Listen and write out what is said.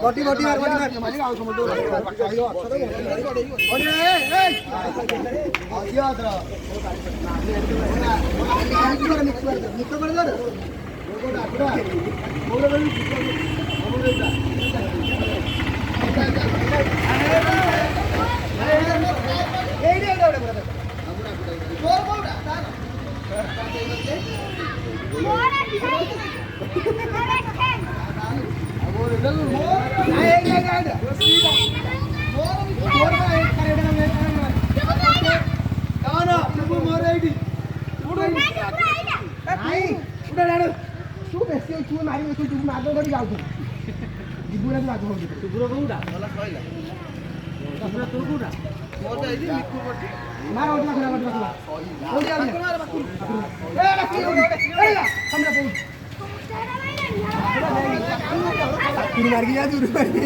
बटी बटी मार मारी गाव समोर दो चाहियो अच्छा तो बटी ए आजिया आदरा मिक्स कर दो गोटा गोटा बोलो बोलो बोलो जा ए रे गोटा गोटा बोल बोल मोरा Kuri margi ya dulu margi.